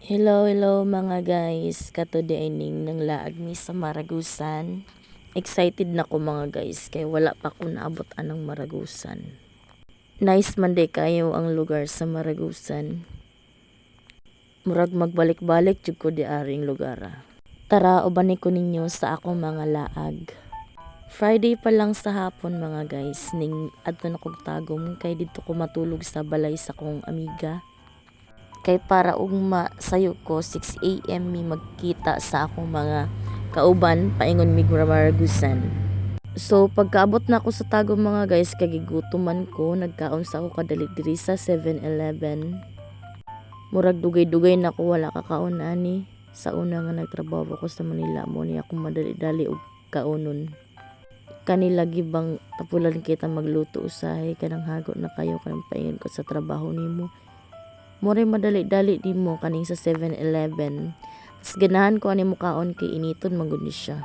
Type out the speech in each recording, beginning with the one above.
Hello mga guys, kato dining ng laag mi sa Maragusan. Excited na ko mga guys, kay wala pa ko naabot anang Maragusan. Nice man day kayo ang lugar sa Maragusan. Murag magbalik-balik jud ko di aring lugar. Tara ubani ko ninyo sa akong mga laag. Friday pa lang sa hapon mga guys, ning adto na kog tagom kay didto ko matulog sa balay sa kong amiga. Kay para ugma sayo ko 6 AM mi magkita sa akong mga kauban paingon mi Maragusan. So pagkaabot na ako sa tagom mga guys, kagigutuman ko, nagkaon sa ako kadali diri sa 7-Eleven. Murag dugay-dugay na ko wala kakaon ani. Sa una nga nagtrabaho ko sa Manila mo ni ako madali-dali og kaonon. Kanila gibang tapulan kita magluto usahay kanang hago na kayo kanang paingon ko sa trabaho nimo. More madali-dali di mo kaning sa 7-Eleven. Tas ganahan ko ani mo kaon kay initon man gud ni siya.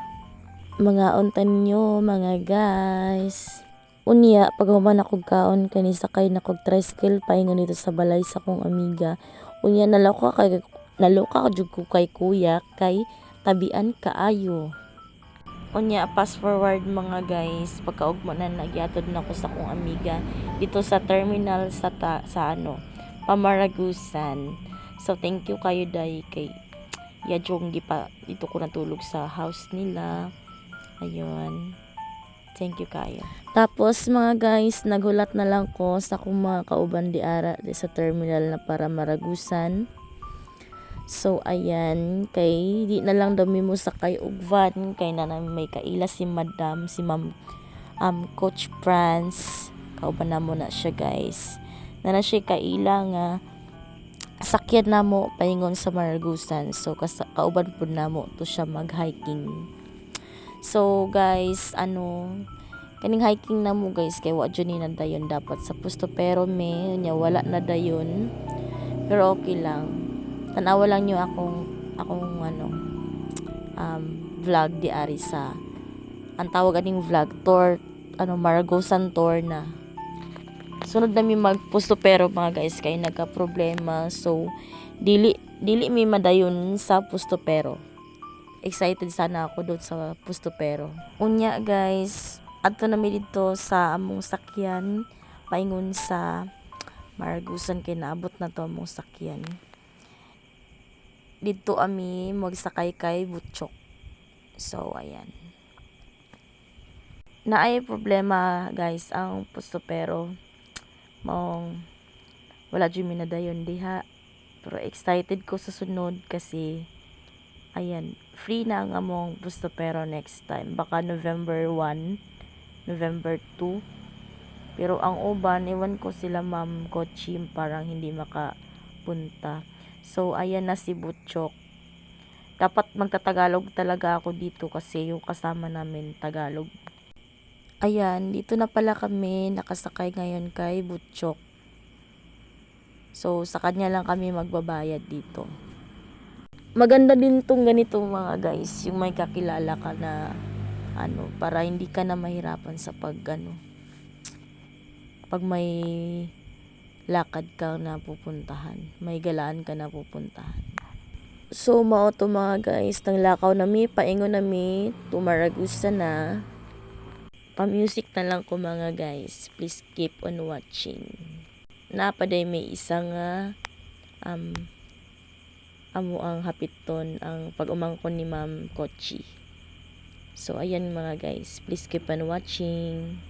Mga untan nyo mga guys. Unya paghuman ako kaon kani sakay na kog tricycle paingon dito sa balay sa kong amiga. Unya naloka jud ko kay kuya kay tabian kaayo. Unya fast forward mga guys, pagkaugma na nagyatod na ko sa kong amiga dito sa terminal sa Pamaragusan. So thank you kayo day kay Yajong gipa dito ko natulog sa house nila. Ayun. Thank you kayo. Tapos mga guys, naghulat na lang ko sa akong mga kauban di ara di sa terminal na para Maragusan. So ayan, kay di na lang daw mo sakay og van kay na may kaila si Madam, si Ma'am Coach France. Kauban na mo na siya guys. Na siya kaila nga sakyan na mo paingon sa Maragusan. So kauban pud namo to siya mag-hiking. So guys, kaning hiking na mo guys kay wa jud ni na dayon dapat sa Pusto pero nya wala na dayon. Pero okay lang. Tanawa lang niyo akong vlog di ari sa ang tawag aning vlog tour Maragusan tour na. Sunod na mi magpusto pero mga guys kay nagka problema, so dili mi madayon sa Pusto pero. Excited sana ako doon sa Pusto pero. Unya guys, adto na mi dito sa among sakyan paingon sa Maragusan kay naabot na to among sakyan. Dito ami magsakay kay Butchok. So ayan. Naay problema guys ang Pusto pero maong wala jud mi nadayon diha. Pero excited ko sa sunod kasi ayan, free na ang among Pusto pero next time. Baka November 1, November 2. Pero ang uban, iwan ko sila Ma'am Kochim parang hindi makapunta. So ayan na si Butchok. Dapat magtatagalog talaga ako dito kasi yung kasama namin Tagalog. Ayan, dito na pala kami nakasakay ngayon kay Butchok. So sa kanya lang kami magbabayad dito. Maganda din tong ganito mga guys, yung may kakilala ka na para hindi ka na mahirapan sa pag may lakad ka na pupuntahan, may galaan ka na pupuntahan. So mao to mga guys, nang lakaw nami paingon nami Maragusan na. Pa-music na lang ko mga guys, please keep on watching. Napaday may isa nga amo ang hapiton ang pag-umangkon ni Ma'am Kochi. So ayan mga guys, please keep on watching.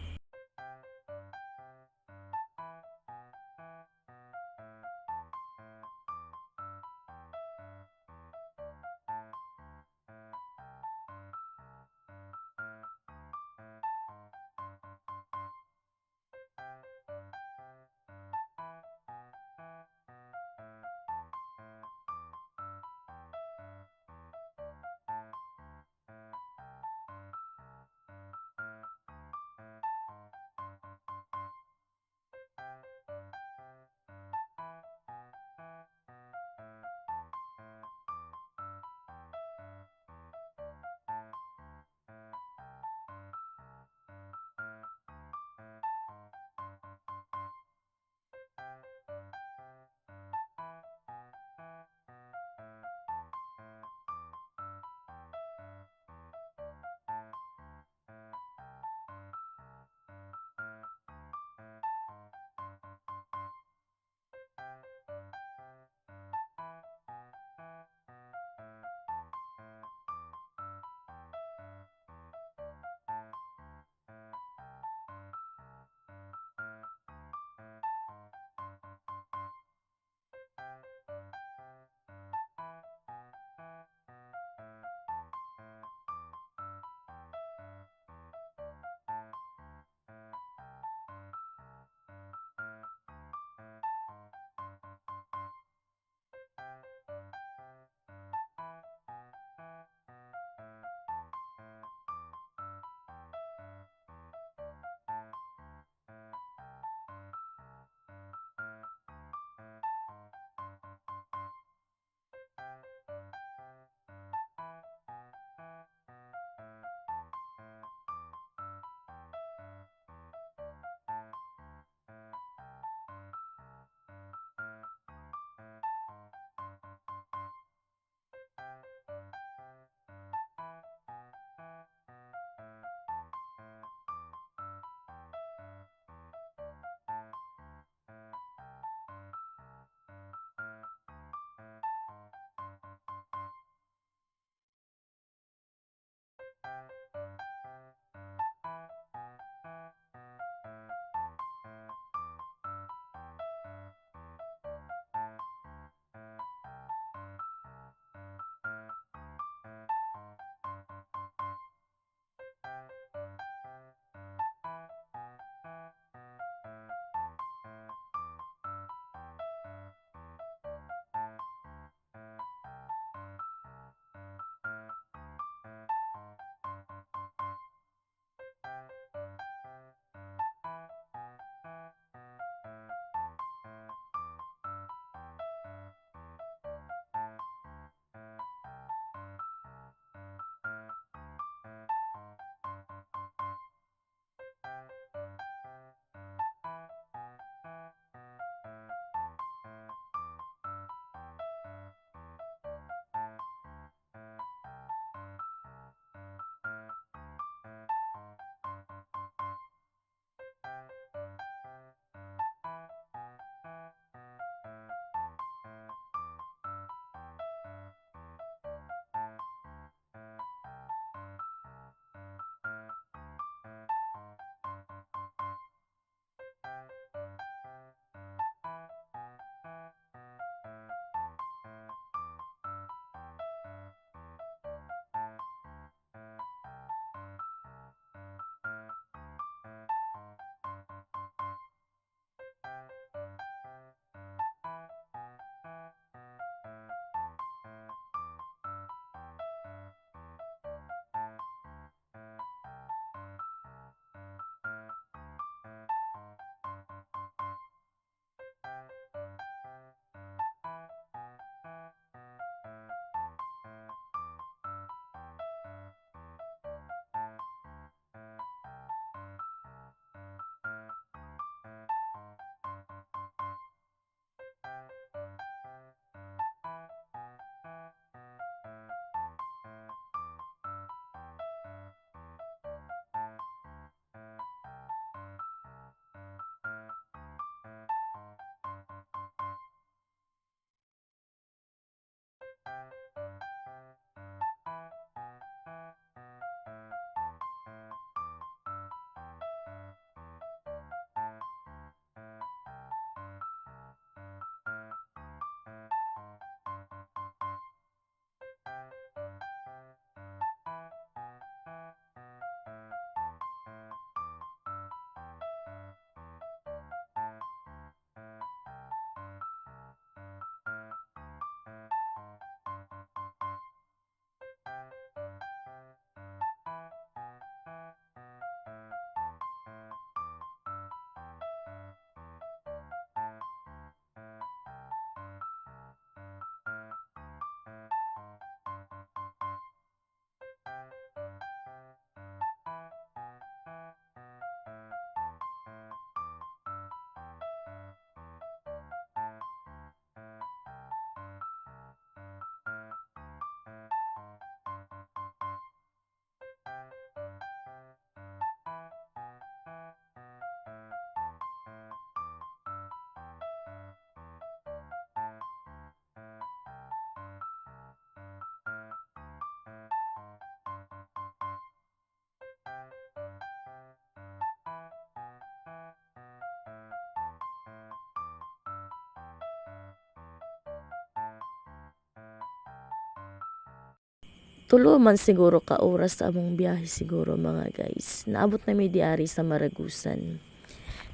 Tulo man siguro ka oras sa among biyahe siguro mga guys. Naabot na may diari sa Maragusan.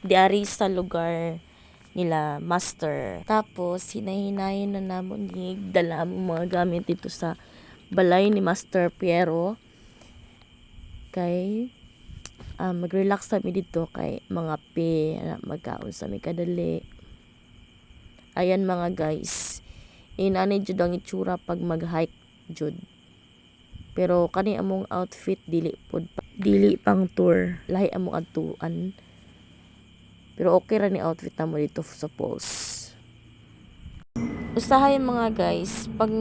Diari sa lugar nila master. Tapos hinay-hinayin na namon ni dala among mga gamit dito sa balay ni Master Piero. Kay mag-relax kami dito kay mga magkaon sa mi kadali. Ayan mga guys. Inani jud ang itsura pag mag-hike jud. Pero kani among outfit dili pang tour. Lahi among adtuan. Pero okay ra ni outfit namo dito sa falls. Usahay mga guys, pag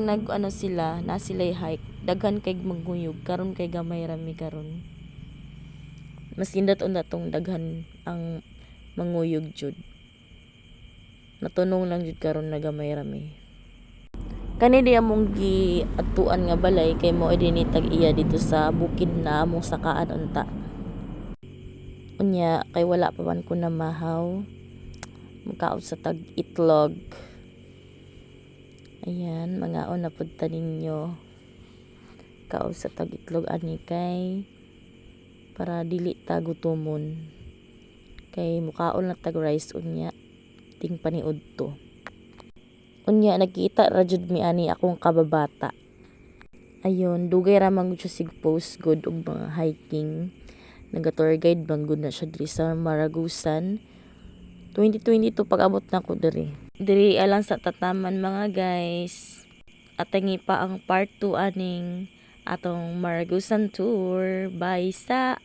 sila, na sila'y hike, daghan kay maguyog, karon kay gamay rami karon. Mas indat tong daghan ang manguyog jud. Natunong lang jud karon na gamay rami. Kani di among gi atuan nga balay kay mo idinitag iya dito sa bukid na among sakaan unta. Unya kay wala pa man ko na mahaw. Makaon sa tag itlog. Ayan, mga na punta ninyo. Kaon sa tag itlog ani kay para dili ta gutomon. Kay mukaon na tag rice unya ting paniud to. Unya nakita ra jud mi ani akong kababata. Ayun, dugay ra man siya sig post good og mga hiking. Naga-tour guide bang good na siya diri sa Maragusan. 2022 pag-abot na ko diri. Diri alang sa tataman mga guys. Atangi pa ang part 2 aning atong Maragusan tour. Bye sa